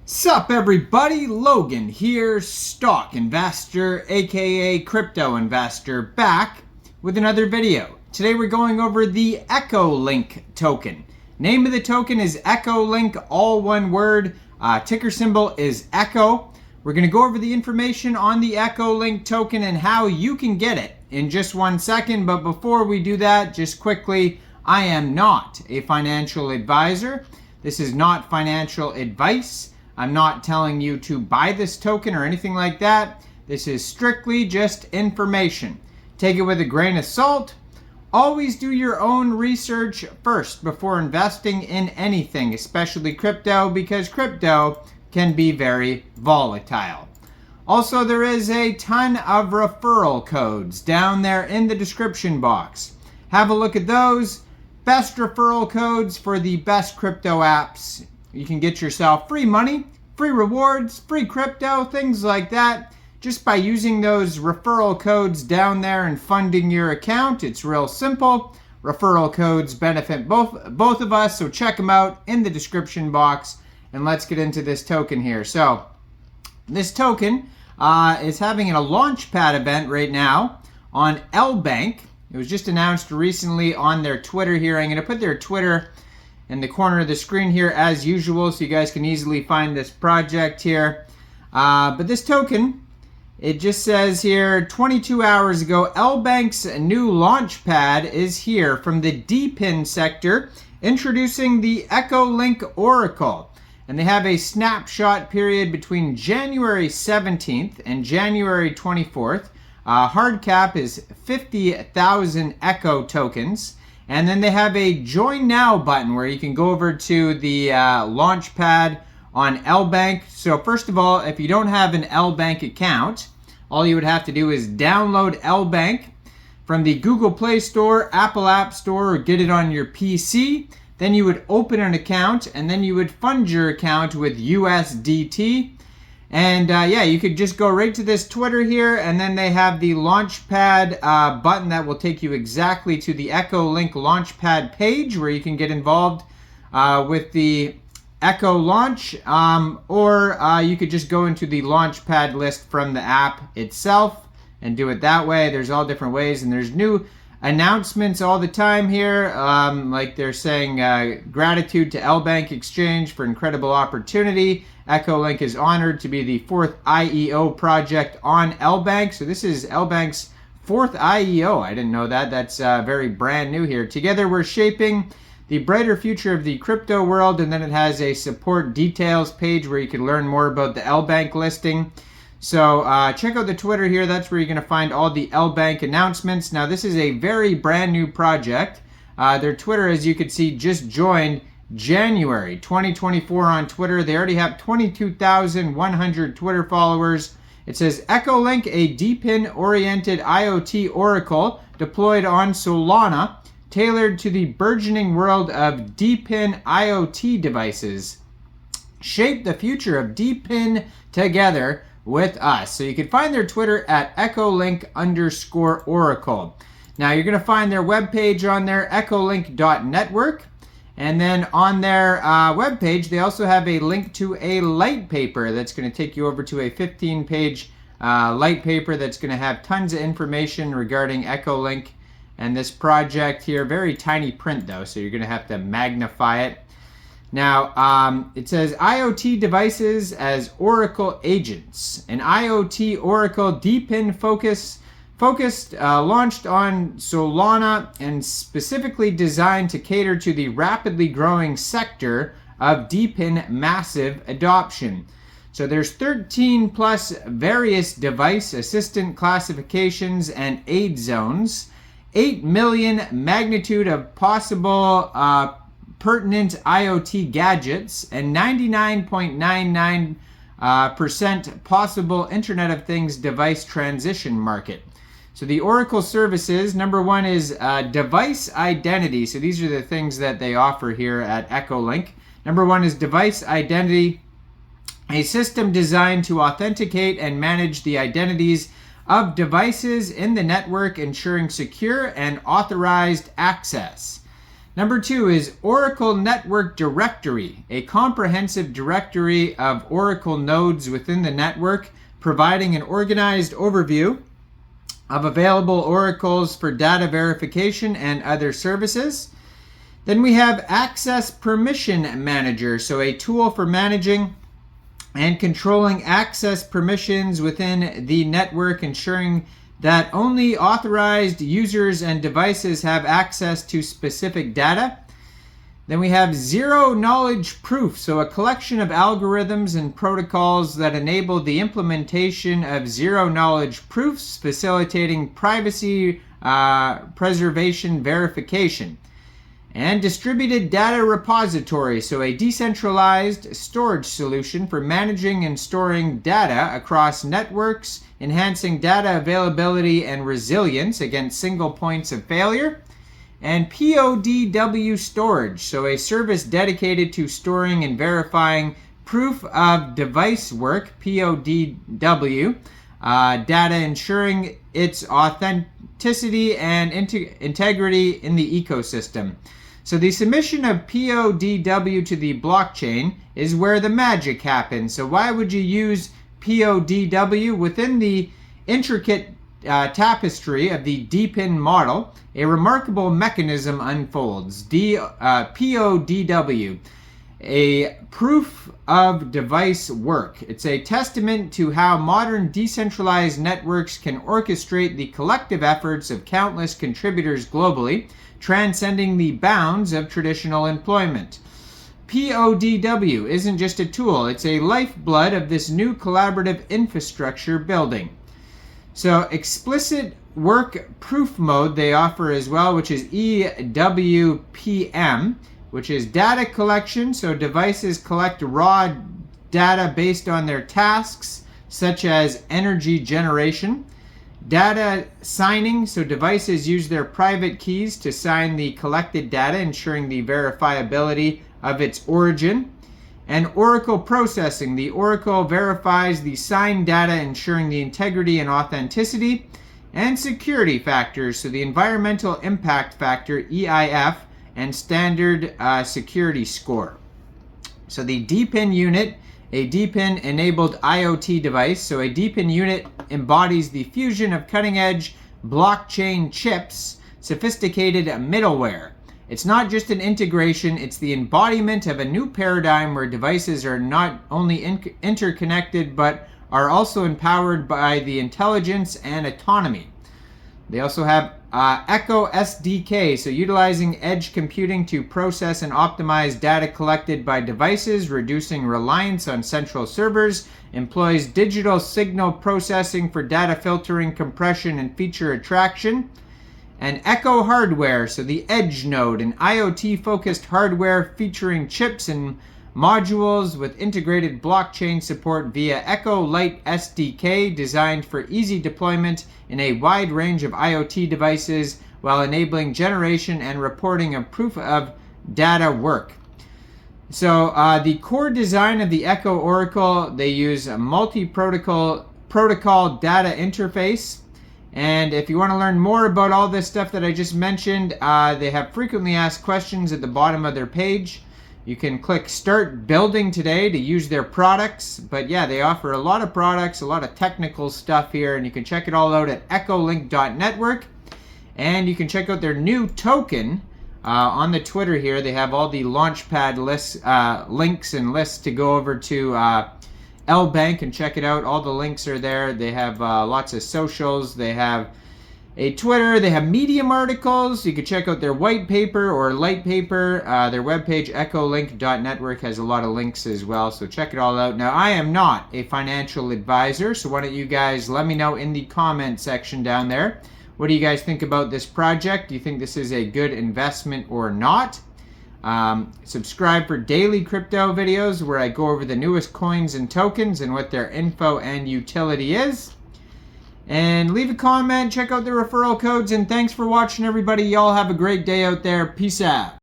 Sup everybody, Logan here, stock investor aka crypto investor, back with another video. Today we're going over the Echolink token. Name of the token is Echolink, all one word. Ticker symbol is Echo. We're going to go over the information on the Echolink token and how you can get it in just 1 second. But before we do that, just quickly, I am not a financial advisor. This is not financial advice. I'm not telling you to buy this token or anything like that. This is strictly just information. Take it with a grain of salt. Always do your own research first before investing in anything, especially crypto, because crypto can be very volatile. Also, there is a ton of referral codes down there in the description box. Have a look at those. Best referral codes for the best crypto apps. You can get yourself free money, free rewards, free crypto, things like that, just by using those referral codes down there and funding your account. It's real simple. Referral codes benefit both of us, so check them out in the description box. And let's get into this token here. So this token is having a launchpad event right now on Lbank. It was just announced recently on their Twitter here. I'm going to put their Twitter in the corner of the screen here as usual, so you guys can easily find this project here. But this token, it just says here, 22 hours ago, Lbank's new launch pad is here from the Depin sector, introducing the Echolink Oracle. And they have a snapshot period between January 17th and January 24th. Hard cap is 50,000 Echo tokens. And then they have a join now button where you can go over to the launch pad on Lbank. So first of all, if you don't have an Lbank account, all you would have to do is download Lbank from the Google Play Store, Apple App Store, or get it on your PC. Then you would open an account, and then you would fund your account with USDT. And yeah, you could just go right to this Twitter here, and then they have the Launchpad button that will take you exactly to the Echolink Launchpad page where you can get involved with the Echo launch, or you could just go into the Launchpad list from the app itself and do it that way. There's all different ways, and there's new announcements all the time here, like they're saying gratitude to Lbank Exchange for incredible opportunity. Echolink is honored to be the 4th IEO project on Lbank. So this is Lbank's 4th IEO. I didn't know that. That's very brand new here. Together we're shaping the brighter future of the crypto world. And then it has a support details page where you can learn more about the Lbank listing. So check out the Twitter here. That's where you're going to find all the Lbank announcements. Now this is a very brand new project. Their Twitter, as you can see, just joined January 2024 on Twitter. They already have 22,100 Twitter followers. It says Echolink, a Depin-oriented IoT oracle deployed on Solana, tailored to the burgeoning world of Depin IoT devices. Shape the future of Depin together with us. So you can find their Twitter at Echolink_oracle. Now you're going to find their webpage on there, echolink.network. And then on their webpage, they also have a link to a light paper that's going to take you over to a 15-page light paper that's going to have tons of information regarding Echolink and this project here. Very tiny print though, so you're going to have to magnify it. Now, it says IoT devices as Oracle agents. An IoT Oracle Depin focused launched on Solana and specifically designed to cater to the rapidly growing sector of Depin massive adoption. So there's 13 plus various device assistant classifications and aid zones, 8 million magnitude of possible pertinent IoT gadgets, and 99.99% possible Internet of Things device transition market. So the Oracle services, number one is device identity. So these are the things that they offer here at Echolink. Number one is device identity, a system designed to authenticate and manage the identities of devices in the network, ensuring secure and authorized access. Number 2 is Oracle Network Directory, a comprehensive directory of Oracle nodes within the network, providing an organized overview of available oracles for data verification and other services. Then we have Access Permission Manager, so a tool for managing and controlling access permissions within the network, ensuring that only authorized users and devices have access to specific data. Then we have Zero Knowledge Proof, so a collection of algorithms and protocols that enable the implementation of zero knowledge proofs, facilitating privacy preservation verification. And Distributed Data Repository, so a decentralized storage solution for managing and storing data across networks, enhancing data availability and resilience against single points of failure. And PODW Storage, so a service dedicated to storing and verifying proof of device work, PODW, data, ensuring its authenticity and integrity in the ecosystem. So the submission of PODW to the blockchain is where the magic happens. So why would you use PODW? Within the intricate tapestry of the Depin model, a remarkable mechanism unfolds. PODW, a proof of device work. It's a testament to how modern decentralized networks can orchestrate the collective efforts of countless contributors globally, transcending the bounds of traditional employment. PODW isn't just a tool, it's a lifeblood of this new collaborative infrastructure building. So explicit work proof mode they offer as well, which is EWPM, which is data collection. So devices collect raw data based on their tasks, such as energy generation. Data signing, so devices use their private keys to sign the collected data, ensuring the verifiability of its origin. And Oracle processing, the Oracle verifies the signed data, ensuring the integrity and authenticity. And security factors, so the environmental impact factor, EIF, and standard security score. So the Depin unit, a Depin enabled IoT device. So a Depin unit embodies the fusion of cutting-edge blockchain chips, sophisticated middleware. It's not just an integration, it's the embodiment of a new paradigm where devices are not only interconnected but are also empowered by the intelligence and autonomy. They also have Echo SDK, so utilizing edge computing to process and optimize data collected by devices, reducing reliance on central servers, employs digital signal processing for data filtering, compression, and feature attraction. And Echo Hardware, so the Edge node, an IoT-focused hardware featuring chips and modules with integrated blockchain support via Echo Light SDK, designed for easy deployment in a wide range of IoT devices while enabling generation and reporting of proof of data work. So the core design of the Echo Oracle, they use a multi-protocol data interface. And if you want to learn more about all this stuff that I just mentioned, they have frequently asked questions at the bottom of their page. You can click Start Building today to use their products. But yeah, they offer a lot of products, a lot of technical stuff here, and you can check it all out at echolink.network. And you can check out their new token on the Twitter here. They have all the launchpad lists, links and lists to go over to Lbank and check it out. All the links are there. They have lots of socials. They have a Twitter. They have Medium articles. You can check out their white paper or light paper. Their webpage, echolink.network, has a lot of links as well. So check it all out. Now, I am not a financial advisor, so why don't you guys let me know in the comment section down there. What do you guys think about this project? Do you think this is a good investment or not? Subscribe for daily crypto videos where I go over the newest coins and tokens and what their info and utility is. And leave a comment, check out the referral codes, and thanks for watching, everybody. Y'all have a great day out there. Peace out.